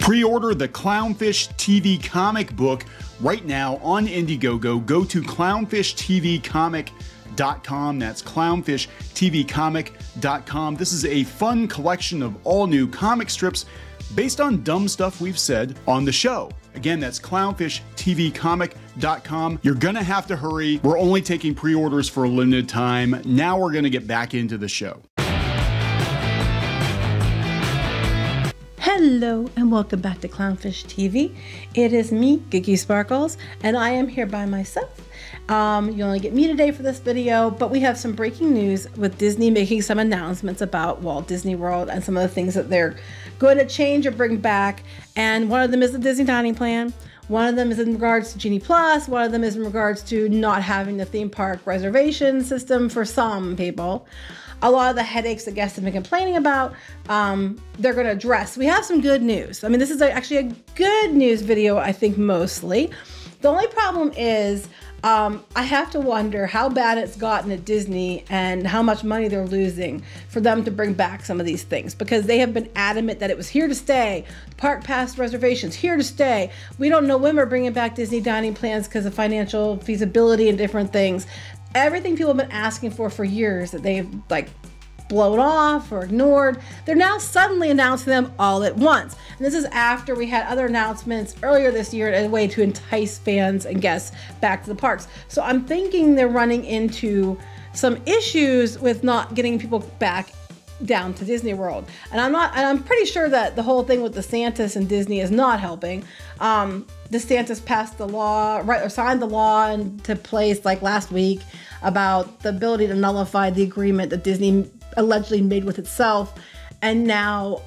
Pre-order the Clownfish TV comic book right now on Indiegogo. Go to clownfishtvcomic.com. That's clownfishtvcomic.com. This is a fun collection of all new comic strips based on dumb stuff we've said on the show. Again, that's clownfishtvcomic.com. You're gonna have to hurry. We're only taking pre-orders for a limited time. Now we're gonna get back into the show. Hello and welcome back to Clownfish TV. It is me, Geeky Sparkles, and I am here by myself. You only get me today for this video, but we have some breaking news with Disney making some announcements about Walt Disney World and some of the things that they're going to change or bring back. And one of them is the Disney Dining Plan. One of them is in regards to Genie Plus. One of them is in regards to not having the theme park reservation system for some people. A lot of the headaches that guests have been complaining about, they're going to address. We have some good news. I mean, this is actually a good news video, I think, mostly. The only problem is I have to wonder how bad it's gotten at Disney and how much money they're losing for them to bring back some of these things, because they have been adamant that it was here to stay. Park pass reservations, here to stay. We don't know when we're bringing back Disney dining plans because of financial feasibility and different things. Everything people have been asking for years that they've like blown off or ignored, they're now suddenly announcing them all at once. And this is after we had other announcements earlier this year as a way to entice fans and guests back to the parks. So I'm thinking they're running into some issues with not getting people back down to Disney World. And I'm pretty sure that the whole thing with DeSantis and Disney is not helping. DeSantis passed the law, or signed the law into place like last week about the ability to nullify the agreement that Disney allegedly made with itself. And now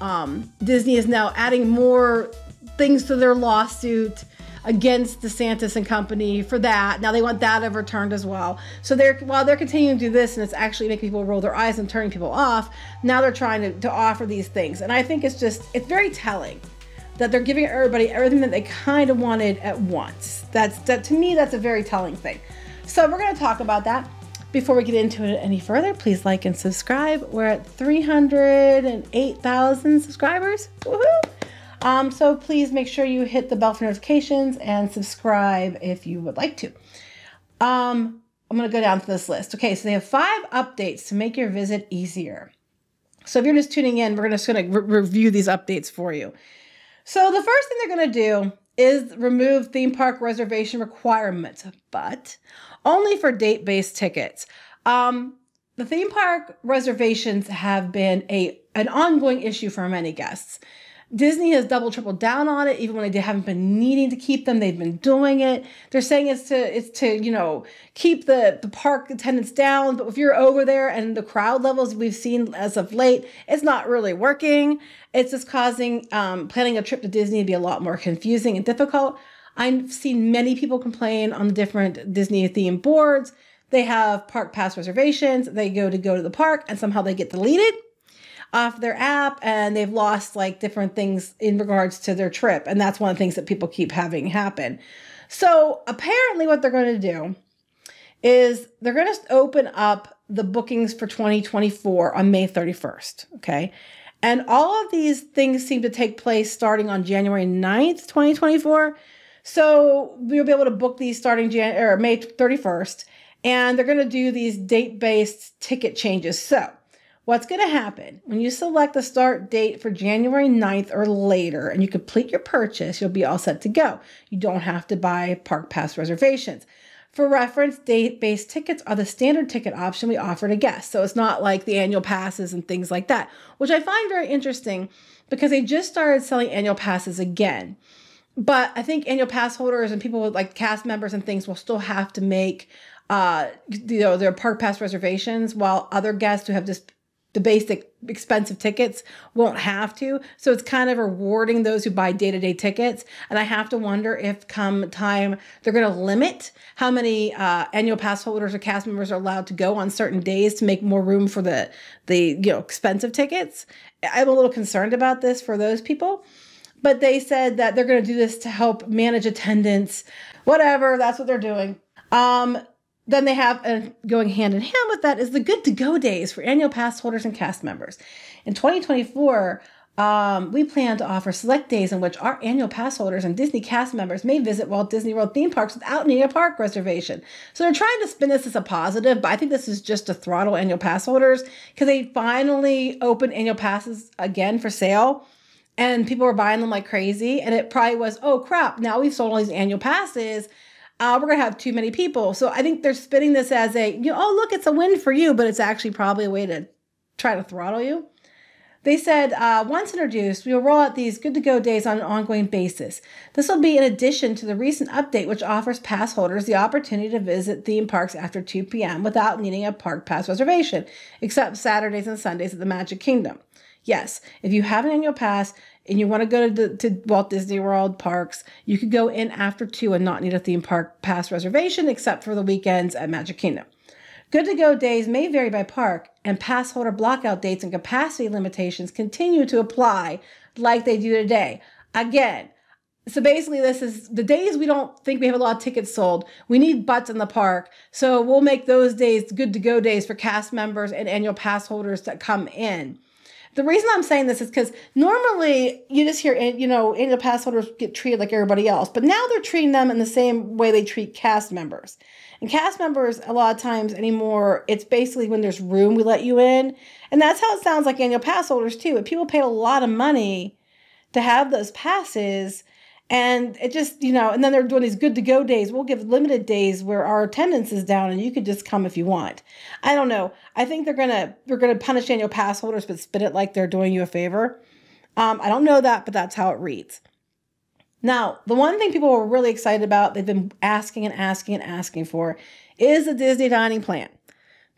Disney is now adding more things to their lawsuit against DeSantis and company for that. Now they want that overturned as well. So while they're continuing to do this and it's actually making people roll their eyes and turning people off, now they're trying to offer these things. And I think it's very telling that they're giving everybody everything that they kind of wanted at once. To me, that's a very telling thing. So we're going to talk about that. Before we get into it any further, please like and subscribe. We're at 308,000 subscribers. Woohoo! So please make sure you hit the bell for notifications and subscribe if you would like to. I'm going to go down to this list. Okay, so they have 5 updates to make your visit easier. So if you're just tuning in, we're just going to review these updates for you. So the first thing they're going to do is remove theme park reservation requirements, but only for date-based tickets. The theme park reservations have been an ongoing issue for many guests. Disney has double, tripled down on it. Even when they haven't been needing to keep them, they've been doing it. They're saying it's to keep the park attendance down. But if you're over there and the crowd levels we've seen as of late, it's not really working. It's just causing planning a trip to Disney to be a lot more confusing and difficult. I've seen many people complain on the different Disney themed boards. They have park pass reservations. They go to the park and somehow they get deleted off their app and they've lost like different things in regards to their trip. And that's one of the things that people keep having happen. So apparently what they're going to do is they're going to open up the bookings for 2024 on May 31st. Okay. And all of these things seem to take place starting on January 9th, 2024. So you'll be able to book these starting May 31st. And they're going to do these date-based ticket changes. So what's going to happen when you select the start date for January 9th or later and you complete your purchase, you'll be all set to go. You don't have to buy park pass reservations. For reference, date-based tickets are the standard ticket option we offer to guests. So it's not like the annual passes and things like that, which I find very interesting because they just started selling annual passes again. But I think annual pass holders and people with like cast members and things will still have to make their park pass reservations, while other guests who have just the basic expensive tickets won't have to. So it's kind of rewarding those who buy day-to-day tickets. And I have to wonder if come time they're going to limit how many annual pass holders or cast members are allowed to go on certain days to make more room for the expensive tickets. I'm a little concerned about this for those people. But they said that they're going to do this to help manage attendance. Whatever, that's what they're doing. Then they have, going hand in hand with that, is the good to go days for annual pass holders and cast members. In 2024, We plan to offer select days in which our annual pass holders and Disney cast members may visit Walt Disney World theme parks without needing a park reservation. So they're trying to spin this as a positive, but I think this is just to throttle annual pass holders because they finally opened annual passes again for sale and people were buying them like crazy. And it probably was, oh crap, now we've sold all these annual passes. We're going to have too many people. So I think they're spinning this as a, oh, look, it's a win for you, but it's actually probably a way to try to throttle you. They said, once introduced, we will roll out these good-to-go days on an ongoing basis. This will be in addition to the recent update, which offers pass holders the opportunity to visit theme parks after 2 p.m. without needing a park pass reservation, except Saturdays and Sundays at the Magic Kingdom. Yes, if you have an annual pass and you want to go to Walt Disney World parks, you could go in after 2 and not need a theme park pass reservation, except for the weekends at Magic Kingdom. Good-to-go days may vary by park, and pass holder blockout dates and capacity limitations continue to apply like they do today. Again, so basically this is the days we don't think we have a lot of tickets sold. We need butts in the park. So we'll make those days good-to-go days for cast members and annual pass holders that come in. The reason I'm saying this is because normally you just hear, annual pass holders get treated like everybody else, but now they're treating them in the same way they treat cast members. And cast members, a lot of times anymore, it's basically when there's room, we let you in. And that's how it sounds like annual pass holders too. If people paid a lot of money to have those passes, and it just, and then they're doing these good-to-go days. We'll give limited days where our attendance is down and you could just come if you want. I don't know. I think they're gonna punish annual pass holders, but spin it like they're doing you a favor. I don't know that, but that's how it reads. Now, the one thing people were really excited about, they've been asking for, is the Disney Dining Plan.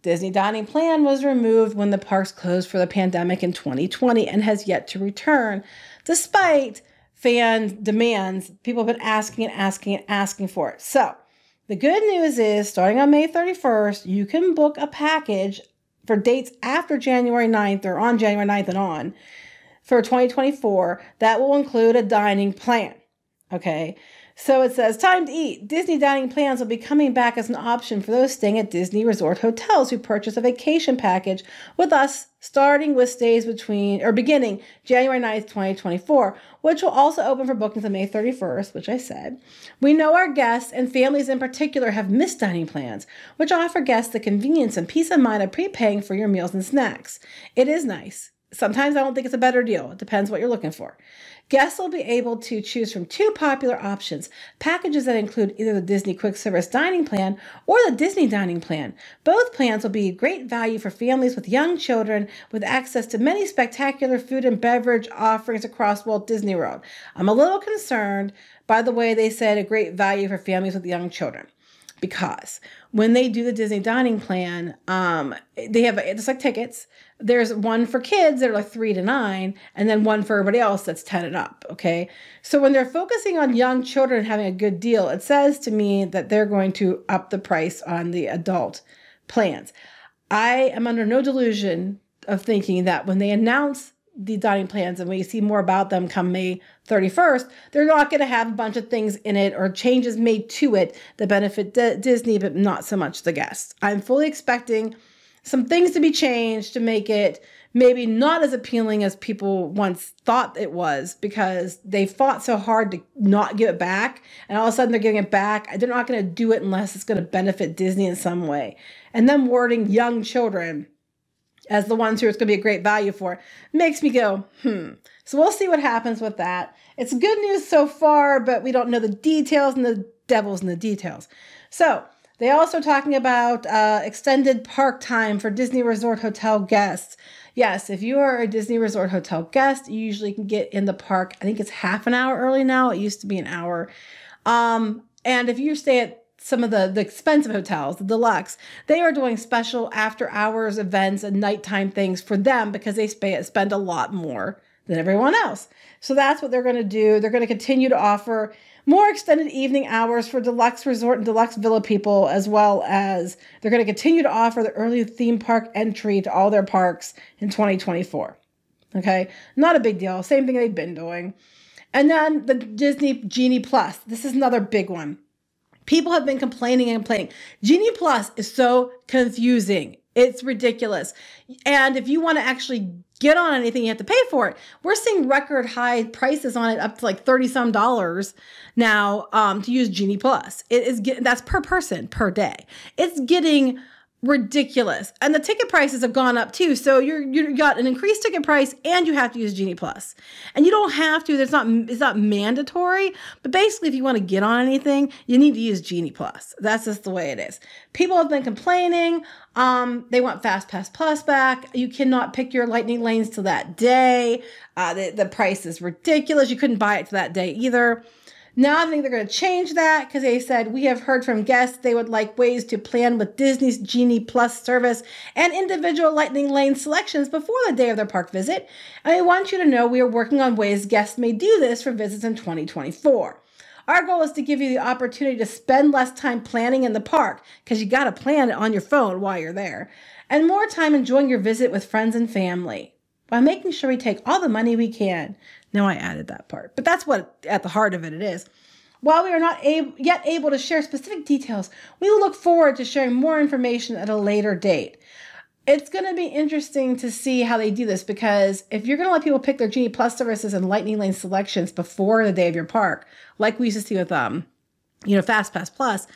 Disney Dining Plan was removed when the parks closed for the pandemic in 2020 and has yet to return, despite fan demands. People have been asking for it. So the good news is, starting on May 31st, you can book a package for dates after January 9th or on January 9th and on for 2024 that will include a dining plan. Okay, so it says, time to eat. Disney dining plans will be coming back as an option for those staying at Disney Resort hotels who purchase a vacation package with us, starting with stays beginning January 9th, 2024, which will also open for bookings on May 31st, which I said. We know our guests and families in particular have missed dining plans, which offer guests the convenience and peace of mind of prepaying for your meals and snacks. It is nice. Sometimes I don't think it's a better deal. It depends what you're looking for. Guests will be able to choose from 2 popular options, packages that include either the Disney Quick Service Dining Plan or the Disney Dining Plan. Both plans will be great value for families with young children with access to many spectacular food and beverage offerings across Walt Disney World. I'm a little concerned by the way they said a great value for families with young children. Because when they do the Disney Dining Plan, they have, it's like tickets. There's one for kids that are like 3 to 9, and then one for everybody else that's 10 and up, okay? So when they're focusing on young children having a good deal, it says to me that they're going to up the price on the adult plans. I am under no delusion of thinking that when they announce the dining plans and we see more about them come May 31st, they're not going to have a bunch of things in it or changes made to it that benefit Disney, but not so much the guests. I'm fully expecting some things to be changed to make it maybe not as appealing as people once thought it was, because they fought so hard to not give it back, and all of a sudden they're giving it back. They're not going to do it unless it's going to benefit Disney in some way. And them wording young children as the ones who it's going to be a great value for makes me go, So we'll see what happens with that. It's good news so far, but we don't know the details, and the devil's in the details. So they also talking about extended park time for Disney Resort Hotel guests. Yes, if you are a Disney Resort Hotel guest, you usually can get in the park. I think it's half an hour early now. It used to be an hour. And if you stay at some of the expensive hotels, the deluxe, they are doing special after hours events and nighttime things for them because they spend a lot more than everyone else. So that's what they're going to do. They're going to continue to offer more extended evening hours for deluxe resort and deluxe villa people, as well as they're going to continue to offer the early theme park entry to all their parks in 2024. Okay, not a big deal. Same thing they've been doing. And then the Disney Genie Plus. This is another big one. People have been complaining. Genie Plus is so confusing. It's ridiculous. And if you want to actually get on anything, you have to pay for it. We're seeing record high prices on it, up to like $30 some now to use Genie Plus. That's per person per day. It's getting ridiculous. And the ticket prices have gone up too. So you got an increased ticket price and you have to use Genie Plus. And you don't have to, it's not mandatory, but basically if you want to get on anything, you need to use Genie Plus. That's just the way it is. People have been complaining. They want FastPass Plus back. You cannot pick your lightning lanes till that day. The price is ridiculous. You couldn't buy it to that day either. Now I think they're going to change that because they said, we have heard from guests they would like ways to plan with Disney's Genie Plus service and individual lightning lane selections before the day of their park visit. And we want you to know we are working on ways guests may do this for visits in 2024. Our goal is to give you the opportunity to spend less time planning in the park, because you got to plan it on your phone while you're there, and more time enjoying your visit with friends and family, while making sure we take all the money we can. Now I added that part, but that's what at the heart of it is. While we are not yet able to share specific details, we will look forward to sharing more information at a later date. It's going to be interesting to see how they do this, because if you're going to let people pick their Genie Plus services and lightning lane selections before the day of your park, like we used to see with FastPass Plus,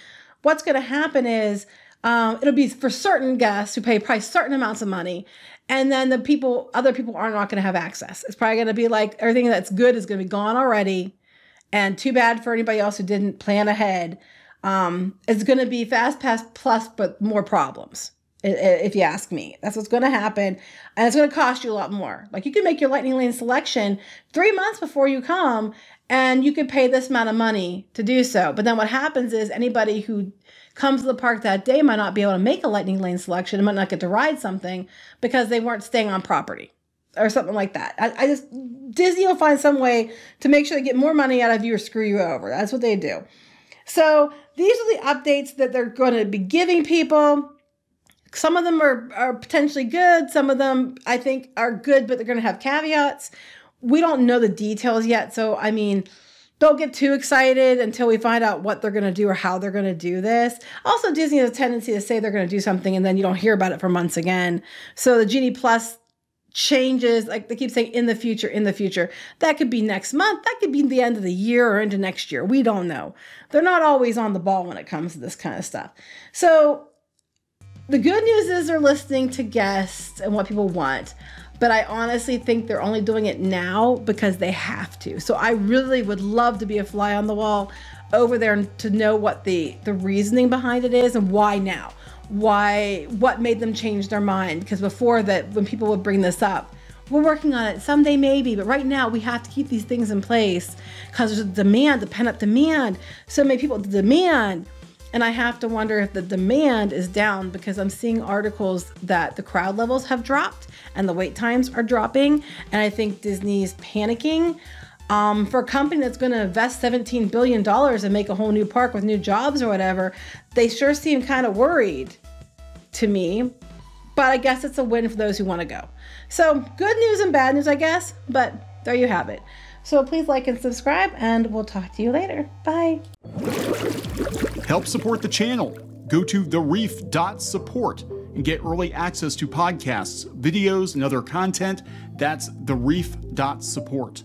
what's going to happen is it'll be for certain guests who pay probably certain amounts of money, and then other people are not going to have access. It's probably going to be like everything that's good is going to be gone already, and too bad for anybody else who didn't plan ahead. It's going to be FastPass Plus, but more problems. If you ask me, that's what's going to happen. And it's going to cost you a lot more. Like, you can make your lightning lane selection 3 months before you come, and you could pay this amount of money to do so. But then what happens is anybody who comes to the park that day might not be able to make a lightning lane selection and might not get to ride something because they weren't staying on property or something like that. Disney will find some way to make sure they get more money out of you or screw you over. That's what they do. So these are the updates that they're going to be giving people. Some of them are potentially good. Some of them I think are good, but they're going to have caveats. We don't know the details yet. So, I mean, don't get too excited until we find out what they're going to do or how they're going to do this. Also, Disney has a tendency to say they're going to do something and then you don't hear about it for months again. So the Genie Plus changes, like they keep saying in the future. That could be next month. That could be the end of the year or into next year. We don't know. They're not always on the ball when it comes to this kind of stuff. So the good news is they're listening to guests and what people want, but I honestly think they're only doing it now because they have to. So I really would love to be a fly on the wall over there and to know what the reasoning behind it is and why now. What made them change their mind? Because before that, when people would bring this up, we're working on it someday maybe, but right now we have to keep these things in place because there's a demand, the pent-up demand. So many people demand. And I have to wonder if the demand is down because I'm seeing articles that the crowd levels have dropped and the wait times are dropping. And I think Disney's panicking. For a company that's going to invest $17 billion and make a whole new park with new jobs or whatever, they sure seem kind of worried to me. But I guess it's a win for those who want to go. So good news and bad news, I guess. But there you have it. So please like and subscribe, and we'll talk to you later. Bye. Help support the channel. Go to thereef.support and get early access to podcasts, videos, and other content. That's thereef.support.